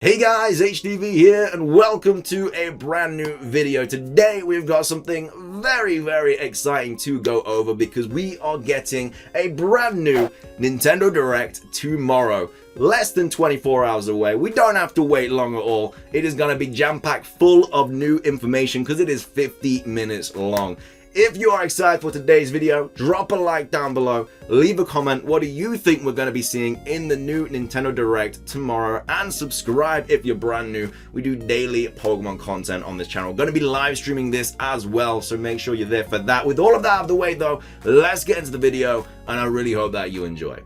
Hey guys, HDvee here and welcome to a brand new video. Today we've got something very exciting to go over because we are getting a brand new Nintendo Direct tomorrow. Less than 24 hours away. We don't have to wait long at all. It is going to be jam-packed full of new information because it is 50 minutes long. If you are excited for today's video, drop a like down below, leave a comment, what do you think we're going to be seeing in the new Nintendo Direct tomorrow, and subscribe if you're brand new. We do daily Pokemon content on this channel. Going to be live streaming this as well, so make sure you're there for that. With all of that out of the way though, let's get into the video, and I really hope that you enjoy.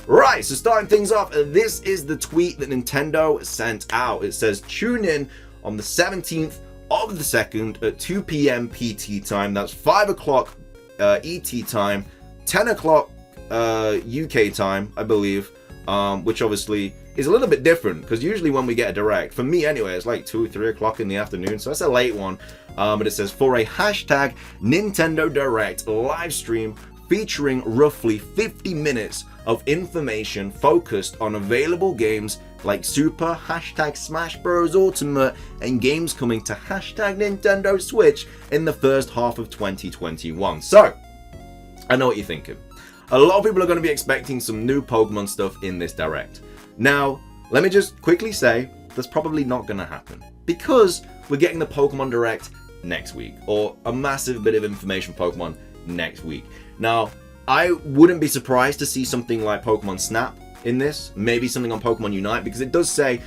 Right, so starting things off, this is the tweet that Nintendo sent out. It says, tune in on the 17th of the 2nd at 2 p.m. PT time. That's 5 o'clock ET time, 10 o'clock UK time, I believe, which obviously is a little bit different because usually when we get a direct, for me anyway, it's like 2 or 3 o'clock in the afternoon, so that's a late one. But it says for a hashtag Nintendo Direct live stream featuring roughly 50 minutes of information focused on available games like Super, hashtag Smash Bros. Ultimate, and games coming to hashtag Nintendo Switch in the first half of 2021. So, I know what you're thinking. A lot of people are going to be expecting some new Pokemon stuff in this Direct. Now, let me just quickly say, that's probably not going to happen. Because we're getting the Pokemon Direct next week, or a massive bit of information for Pokemon next week. Now, I wouldn't be surprised to see something like Pokemon Snap in this, maybe something on Pokemon Unite, because it does say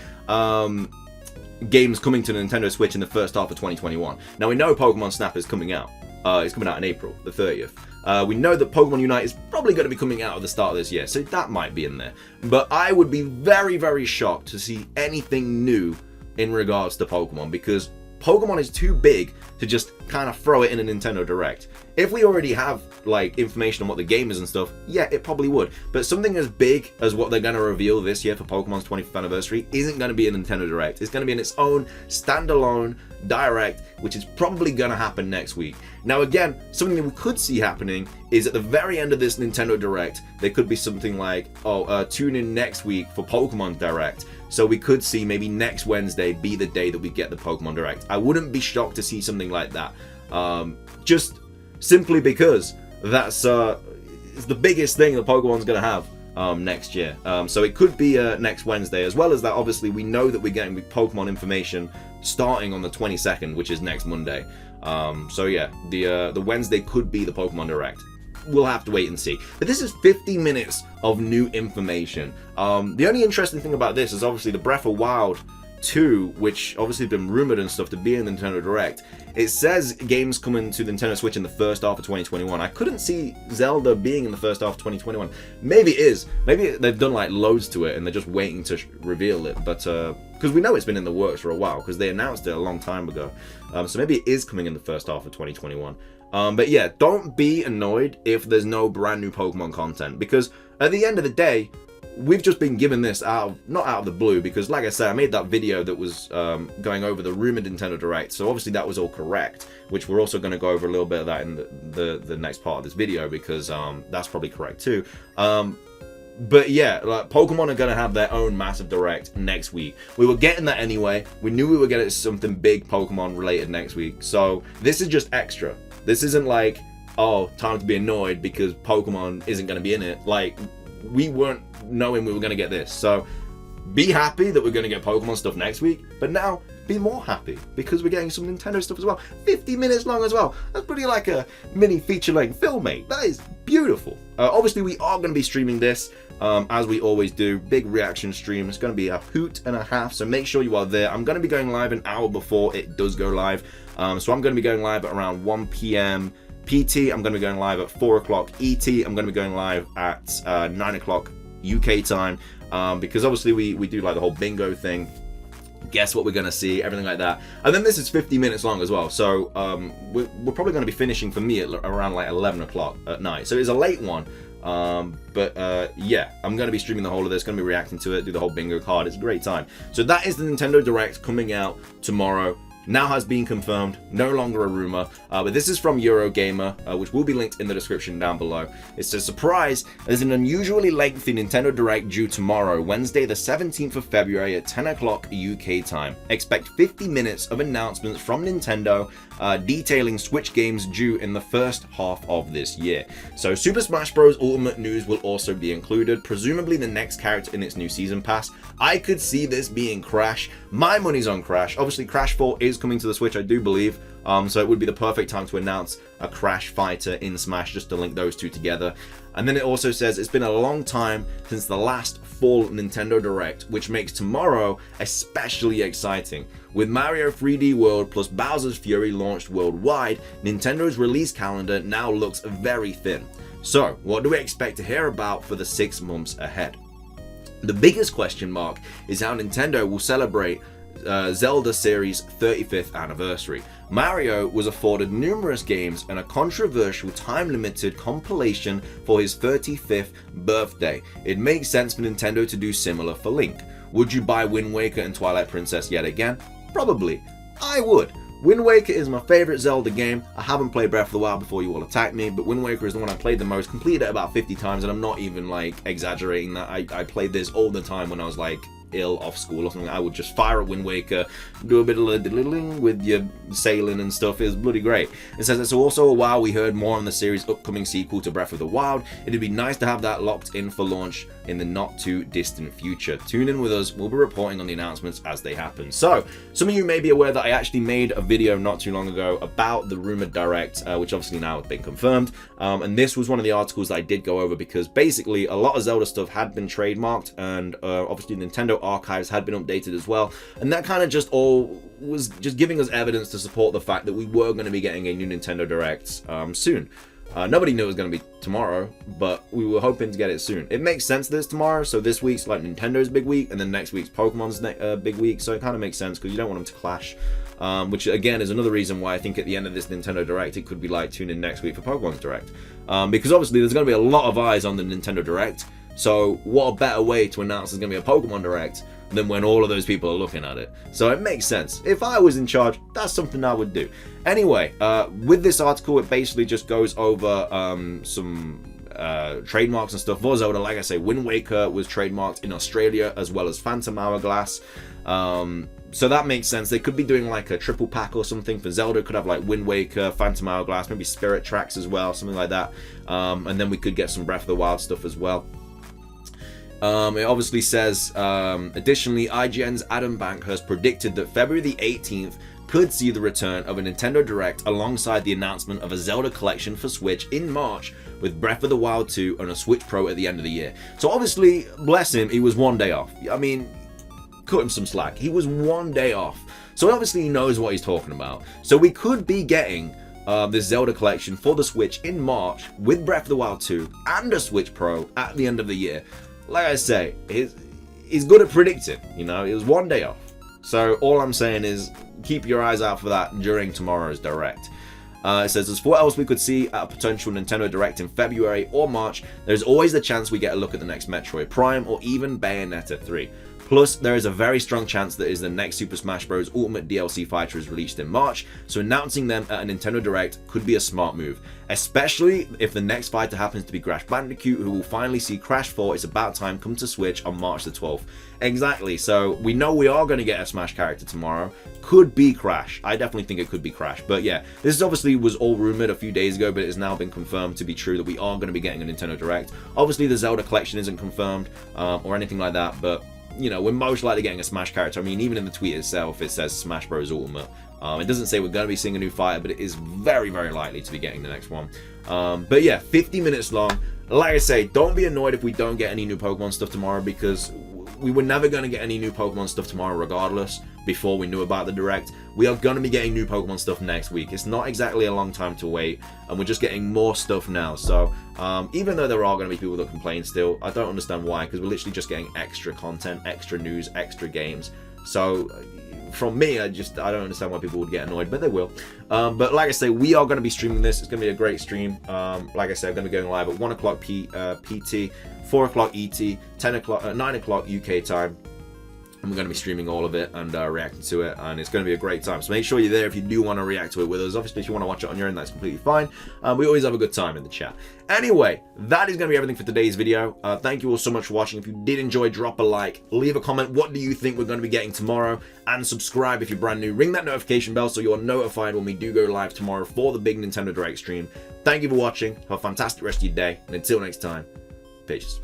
games coming to the Nintendo Switch in the first half of 2021. Now we know Pokemon Snap is coming out. It's coming out in April, the 30th. We know that Pokemon Unite is probably going to be coming out at the start of this year, so that might be in there. But I would be very shocked to see anything new in regards to Pokemon, because Pokemon is too big to just kind of throw it in a Nintendo Direct. If we already have like information on what the game is and stuff, yeah, it probably would. But something as big as what they're going to reveal this year for Pokemon's 25th anniversary isn't going to be a Nintendo Direct. It's going to be in its own standalone Direct, which is probably going to happen next week. Now again, something that we could see happening is at the very end of this Nintendo Direct, there could be something like, tune in next week for Pokemon Direct. So we could see maybe next Wednesday be the day that we get the Pokemon Direct. I wouldn't be shocked to see something like that. Just simply because that's it's the biggest thing that Pokemon's going to have next year. So it could be next Wednesday. As well as that, obviously, we know that we're getting Pokemon information starting on the 22nd, which is next Monday. So yeah, the Wednesday could be the Pokemon Direct. We'll have to wait and see. But this is 50 minutes of new information. The only interesting thing about this is obviously the Breath of Wild 2, which obviously has been rumored and stuff to be in the Nintendo Direct. It says games coming to the Nintendo Switch in the first half of 2021. I couldn't see Zelda being in the first half of 2021. Maybe it is. Maybe they've done like loads to it and they're just waiting to reveal it. But because we know it's been in the works for a while, because they announced it a long time ago. So maybe it is coming in the first half of 2021. But yeah, don't be annoyed if there's no brand new Pokemon content, because at the end of the day, we've just been given this not out of the blue, because like I said, I made that video that was going over the rumored Nintendo Direct, so obviously that was all correct, which we're also going to go over a little bit of that in the next part of this video, because that's probably correct too. But yeah, like, Pokemon are going to have their own massive Direct next week. We were getting that anyway. We knew we were getting something big Pokemon related next week, so this is just extra. This isn't like, oh, time to be annoyed because Pokemon isn't going to be in it. Like, we weren't knowing we were going to get this. So be happy that we're going to get Pokemon stuff next week, but now be more happy because we're getting some Nintendo stuff as well. 50 minutes long as well. That's pretty like a mini feature-length film, mate. That is beautiful. Obviously, we are going to be streaming this as we always do. Big reaction stream. It's going to be a hoot and a half, so make sure you are there. I'm going to be going live an hour before it does go live. So I'm going to be going live at around 1 p.m. PT. I'm going to be going live at 4 o'clock ET. I'm going to be going live at 9 o'clock UK time, because obviously we do like the whole bingo thing, guess what we're going to see, everything like that. And then this is 50 minutes long as well, so we're probably going to be finishing for me at around like 11 o'clock at night, so it's a late one. But yeah, I'm going to be streaming the whole of this, going to be reacting to it, do the whole bingo card. It's a great time. So that is the Nintendo Direct coming out tomorrow. now has been confirmed, no longer a rumor, but this is from Eurogamer, which will be linked in the description down below. It says, surprise, there's an unusually lengthy Nintendo Direct due tomorrow, Wednesday the 17th of February at 10 o'clock UK time. Expect 50 minutes of announcements from Nintendo detailing Switch games due in the first half of this year. So Super Smash Bros. Ultimate news will also be included, presumably the next character in its new season pass. I could see this being Crash. My money's on Crash. Obviously Crash 4 is coming to the Switch, I do believe, so it would be the perfect time to announce a Crash fighter in Smash, just to link those two together. And then it also says it's been a long time since the last full Nintendo Direct, which makes tomorrow especially exciting. With Mario 3D World plus Bowser's Fury launched worldwide, Nintendo's release calendar now looks very thin. So, what do we expect to hear about for the 6 months ahead? The biggest question mark is how Nintendo will celebrate Zelda series' 35th anniversary. Mario was afforded numerous games and a controversial time-limited compilation for his 35th birthday. It makes sense for Nintendo to do similar for Link. Would you buy Wind Waker and Twilight Princess yet again? Probably. I would. Wind Waker is my favorite Zelda game. I haven't played Breath of the Wild before you all attack me, but Wind Waker is the one I played the most, completed it about 50 times, and I'm not even like exaggerating that. I played this all the time when I was like ill off school or something. I would just fire at Wind Waker, do a bit of diddling with your sailing and stuff. It was bloody great. It says it's also a while we heard more on the series' upcoming sequel to Breath of the Wild. It'd be nice to have that locked in for launch in the not too distant future. Tune in with us, we'll be reporting on the announcements as they happen. So, some of you may be aware that I actually made a video not too long ago about the rumored Direct, which obviously now has been confirmed, and this was one of the articles that I did go over because basically a lot of Zelda stuff had been trademarked, and obviously Nintendo archives had been updated as well, and that kind of just all was just giving us evidence to support the fact that we were going to be getting a new Nintendo Direct soon. Nobody knew it was going to be tomorrow, but we were hoping to get it soon. It makes sense that it's tomorrow, so this week's like Nintendo's big week, and then next week's Pokemon's big week, so it kind of makes sense because you don't want them to clash. Which again is another reason why I think at the end of this Nintendo Direct it could be like tune in next week for Pokemon's Direct. Because obviously there's going to be a lot of eyes on the Nintendo Direct, so what a better way to announce there's going to be a Pokemon Direct than when all of those people are looking at it. So it makes sense. If I was in charge, that's something I would do. Anyway, with this article, it basically just goes over some trademarks and stuff for Zelda. Like I say, Wind Waker was trademarked in Australia as well as Phantom Hourglass. So that makes sense. They could be doing like a triple pack or something for Zelda. Could have like Wind Waker, Phantom Hourglass, maybe Spirit Tracks as well, something like that. And then we could get some Breath of the Wild stuff as well. It obviously says, additionally, IGN's Adam Bankhurst predicted that February the 18th could see the return of a Nintendo Direct alongside the announcement of a Zelda collection for Switch in March with Breath of the Wild 2 and a Switch Pro at the end of the year. So obviously, bless him, he was one day off. I mean, cut him some slack. He was one day off. So obviously he knows what he's talking about. So we could be getting this Zelda collection for the Switch in March with Breath of the Wild 2 and a Switch Pro at the end of the year. Like I say, he's good at predicting, you know, it was one day off. So all I'm saying is keep your eyes out for that during tomorrow's Direct. It says, as for what else we could see at a potential Nintendo Direct in February or March, there's always the chance we get a look at the next Metroid Prime or even Bayonetta 3. Plus, there is a very strong chance that the next Super Smash Bros. Ultimate DLC fighter is released in March, so announcing them at a Nintendo Direct could be a smart move, especially if the next fighter happens to be Crash Bandicoot, who will finally see Crash 4 It's About Time come to Switch on March the 12th. Exactly, so we know we are going to get a Smash character tomorrow. Could be Crash. I definitely think it could be Crash. But yeah, this obviously was all rumored a few days ago, but it has now been confirmed to be true that we are going to be getting a Nintendo Direct. Obviously, the Zelda collection isn't confirmed or anything like that, but you know, we're most likely getting a Smash character. I mean, even in the tweet itself, it says Smash Bros. Ultimate. It doesn't say we're going to be seeing a new fighter, but it is very, very likely to be getting the next one. But yeah, 50 minutes long. Like I say, don't be annoyed if we don't get any new Pokemon stuff tomorrow, because we were never going to get any new Pokemon stuff tomorrow regardless before we knew about the Direct. We are going to be getting new Pokemon stuff next week. It's not exactly a long time to wait, and we're just getting more stuff now. So even though there are going to be people that complain still, I don't understand why, because we're literally just getting extra content, extra news, extra games. So from me, I don't understand why people would get annoyed, but they will. But like I say, we are going to be streaming this. It's going to be a great stream. Like I said, I'm going to be going live at 1 o'clock PT, 4 o'clock ET, 9 o'clock UK time. and we're going to be streaming all of it and reacting to it, and it's going to be a great time. So make sure you're there if you do want to react to it with us. Obviously, if you want to watch it on your own, that's completely fine. We always have a good time in the chat. Anyway, that is going to be everything for today's video. Thank you all so much for watching. If you did enjoy, drop a like, leave a comment. What do you think we're going to be getting tomorrow? And subscribe if you're brand new. Ring that notification bell so you're notified when we do go live tomorrow for the big Nintendo Direct stream. Thank you for watching. Have a fantastic rest of your day, and until next time, peace.